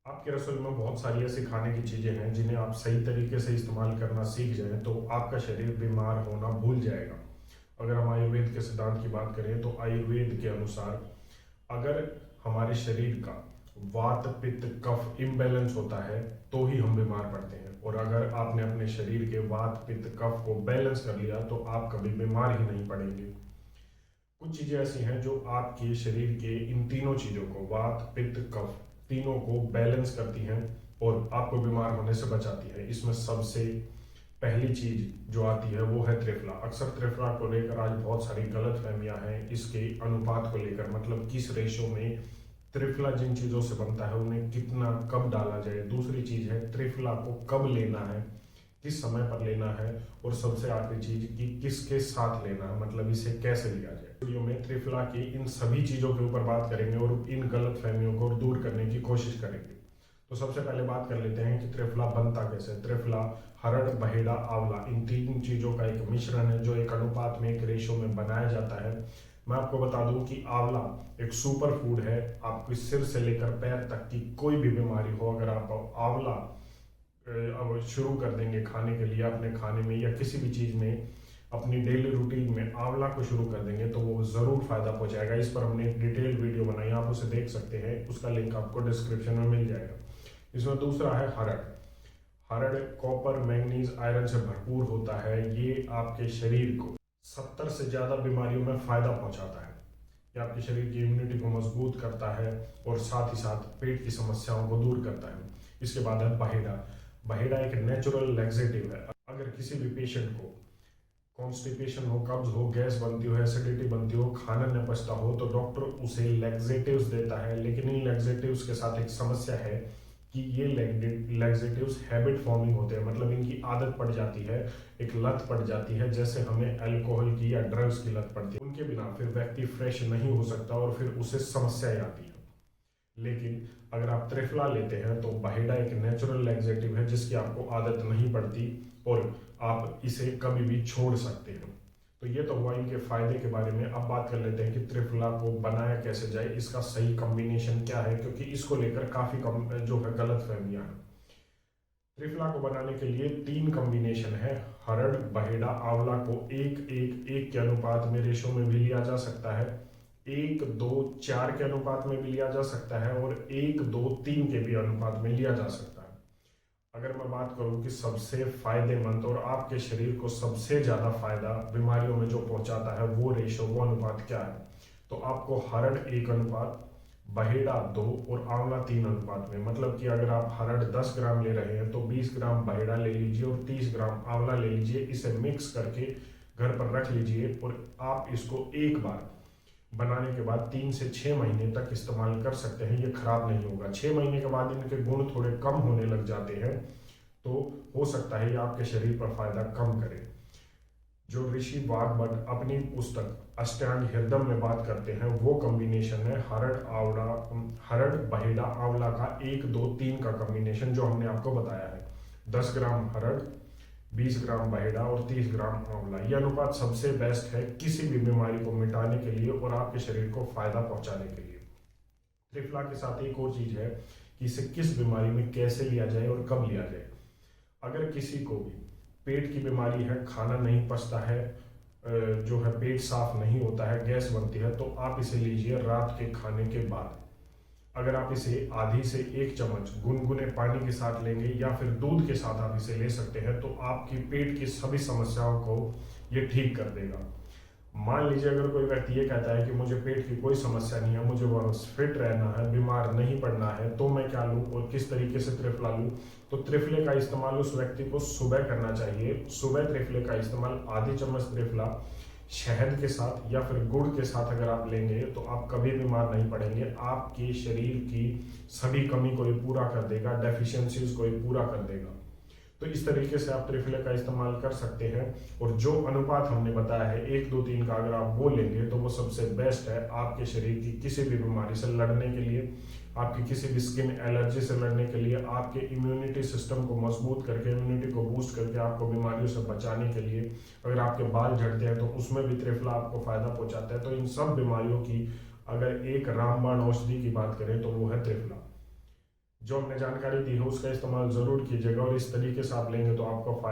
आपकी रसोई में बहुत सारी ऐसी खाने की चीज़ें हैं जिन्हें आप सही तरीके से इस्तेमाल करना सीख जाएं तो आपका शरीर बीमार होना भूल जाएगा। अगर हम आयुर्वेद के सिद्धांत की बात करें तो आयुर्वेद के अनुसार अगर हमारे शरीर का वात पित्त कफ इम्बैलेंस होता है तो ही हम बीमार पड़ते हैं, और अगर आपने अपने शरीर के वात पित्त कफ को बैलेंस कर लिया तो आप कभी बीमार ही नहीं पड़ेंगे। कुछ चीज़ें ऐसी हैं जो आपके शरीर के इन तीनों चीज़ों को, वात पित्त कफ, तीनों को बैलेंस करती हैं और आपको बीमार होने से बचाती है। इसमें सबसे पहली चीज जो आती है वो है त्रिफला। अक्सर त्रिफला को लेकर आज बहुत सारी गलत फहमियां हैं, इसके अनुपात को लेकर, मतलब किस रेशो में त्रिफला जिन चीज़ों से बनता है उन्हें कितना कब डाला जाए। दूसरी चीज है त्रिफला को कब लेना है, किस समय पर लेना है, और सबसे आखिरी चीज कि किसके साथ लेना है, मतलब इसे कैसे लिया जाए। वीडियो में त्रिफला की इन सभी चीजों के ऊपर बात करेंगे और इन गलत फहमियों को दूर करने की कोशिश करेंगे। तो सबसे पहले बात कर लेते हैं कि त्रिफला बनता कैसे। त्रिफला हरड़ बहेड़ा आंवला इन तीन चीजों का एक मिश्रण है जो एक अनुपात में, एक रेशो में बनाया जाता है। मैं आपको बता दूं कि आंवला एक सुपर फूड है। आपके सिर से लेकर पैर तक की कोई भी बीमारी हो, अगर आप आंवला अब शुरू कर देंगे खाने के लिए, अपने खाने में या किसी भी चीज़ में, अपनी डेली रूटीन में आंवला को शुरू कर देंगे तो वो ज़रूर फायदा पहुंचाएगा। इस पर हमने एक डिटेल्ड वीडियो बनाई, आप उसे देख सकते हैं, उसका लिंक आपको डिस्क्रिप्शन में मिल जाएगा। इसमें दूसरा है हरड़। हरड़ कॉपर मैंगनीज आयरन से भरपूर होता है। ये आपके शरीर को 70 से ज़्यादा बीमारियों में फ़ायदा पहुंचाता है। ये आपके शरीर की इम्यूनिटी को मजबूत करता है और साथ ही साथ पेट की समस्याओं को दूर करता है। इसके बाद है बहेड़ा। बहेड़ा एक नेचुरल लैक्सेटिव है। अगर किसी भी पेशेंट को कॉन्स्टिपेशन हो, कब्ज हो, गैस बनती हो, एसिडिटी बनती हो, खाना न पचता हो, तो डॉक्टर उसे लैक्सेटिव्स देता है। लेकिन इन लैक्सेटिव्स के साथ एक समस्या है कि ये लैक्सेटिव्स हैबिट फॉर्मिंग होते हैं, मतलब इनकी आदत पड़ जाती है, एक लत पड़ जाती है, जैसे हमें अल्कोहल की या ड्रग्स की लत पड़ती है। उनके बिना फिर व्यक्ति फ्रेश नहीं हो सकता और फिर उसे समस्याएं आती है। लेकिन अगर आप त्रिफला लेते हैं तो बहेड़ा एक नेचुरल लैक्सेटिव है जिसकी आपको आदत नहीं पड़ती और आप इसे कभी भी छोड़ सकते हैं। तो ये तो हुआ इनके फायदे के बारे में। अब बात कर लेते हैं कि त्रिफला को बनाया कैसे जाए, इसका सही कॉम्बिनेशन क्या है, क्योंकि इसको लेकर काफी जो है गलत फहमियां हैं। त्रिफला को बनाने के लिए 3 कॉम्बिनेशन है। हरड़ बहेड़ा आंवला को एक एक एक के अनुपात में, रेशो में भी लिया जा सकता है, 1-2-4 के अनुपात में भी लिया जा सकता है और 1-2-3 के भी अनुपात में लिया जा सकता है। अगर मैं बात करूं कि सबसे फायदेमंद और आपके शरीर को सबसे ज्यादा फायदा बीमारियों में जो पहुंचाता है वो रेशो, वो अनुपात क्या है, तो आपको हरड़ 1 अनुपात, बहेड़ा 2 और आंवला 3 अनुपात में। मतलब कि अगर आप हरड़ 10 ग्राम ले रहे हैं तो 20 ग्राम बहेड़ा ले लीजिए और 30 ग्राम आंवला ले लीजिए। इसे मिक्स करके घर पर रख लीजिए और आप इसको एक बार बनाने के बाद 3 से 6 महीने तक इस्तेमाल कर सकते हैं। ये खराब नहीं होगा। 6 महीने के बाद इनके गुण थोड़े कम होने लग जाते हैं, तो हो सकता है ये आपके शरीर पर फायदा कम करे। जो ऋषि वाग्भट अपनी पुस्तक अष्टांग हृदय में बात करते हैं वो कॉम्बिनेशन है हरड़ बहेड़ा आंवला का 1-2-3 का कॉम्बिनेशन जो हमने आपको बताया है। 10 ग्राम हरड़, 20 ग्राम बहेड़ा और 30 ग्राम आंवला। यह अनुपात सबसे बेस्ट है किसी भी बीमारी को मिटाने के लिए और आपके शरीर को फायदा पहुंचाने के लिए। त्रिफला के साथ एक और चीज है कि इसे किस बीमारी में कैसे लिया जाए और कब लिया जाए। अगर किसी को भी पेट की बीमारी है, खाना नहीं पचता है, जो है पेट साफ नहीं होता है, गैस बनती है, तो आप इसे लीजिए रात के खाने के बाद। अगर आप इसे आधी से 1 चम्मच गुनगुने पानी के साथ लेंगे या फिर दूध के साथ आप इसे ले सकते हैं तो आपकी पेट की सभी समस्याओं को ये ठीक कर देगा। मान लीजिए अगर कोई व्यक्ति ये कहता है कि मुझे पेट की कोई समस्या नहीं है, मुझे बस फिट रहना है, बीमार नहीं पड़ना है, तो मैं क्या लूँ और किस तरीके से त्रिफला लूँ, तो त्रिफले का इस्तेमाल उस व्यक्ति को सुबह करना चाहिए। सुबह त्रिफले का इस्तेमाल आधी चम्मच त्रिफला शहद के साथ या फिर गुड़ के साथ अगर आप लेंगे तो आप कभी बीमार नहीं पड़ेंगे। आपके शरीर की सभी कमी को ये पूरा कर देगा, डेफिशिएंसीज को ये पूरा कर देगा। तो इस तरीके से आप त्रिफले का इस्तेमाल कर सकते हैं और जो अनुपात हमने बताया है 1-2-3 का, अगर आप वो लेंगे तो वो सबसे बेस्ट है आपके शरीर की किसी भी बीमारी से लड़ने के लिए, आपकी किसी भी स्किन एलर्जी से लड़ने के लिए, आपके इम्यूनिटी सिस्टम को मजबूत करके, इम्यूनिटी को बूस्ट करके आपको बीमारियों से बचाने के लिए। अगर आपके बाल झड़ते हैं तो उसमें भी त्रिफला आपको फायदा पहुंचाता है। तो इन सब बीमारियों की अगर एक रामबाण औषधि की बात करें तो वो है त्रिफला। जो हमने जानकारी दी है उसका इस्तेमाल ज़रूर कीजिएगा और इस तरीके से आप लेंगे तो आपका फायदा